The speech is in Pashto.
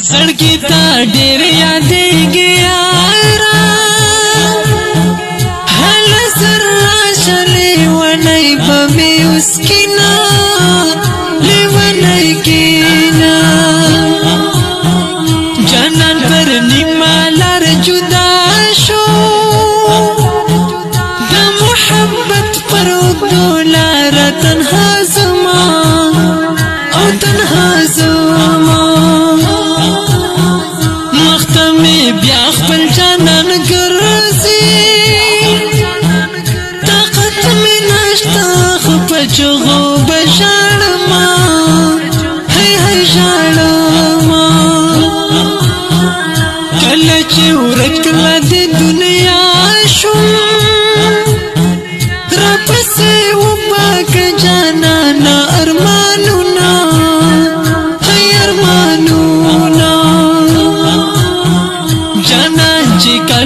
زړګي تا ډېر یادېږي یارا هل زر راشه لیونی به مې اوس کینه لیونی کینه جانان پر نیمه لار جدا شو د محبت پر اوږدو لاره تنها زما او تنها زما بیا خپل جانان ګرځي طاقت مې نشته خو په چغو به ژاړمه هی هی ژاړمه کله چې ورک له دې دنیا شوم راپسې وباکه جانانه ارمانونه هی ارمانونه Chica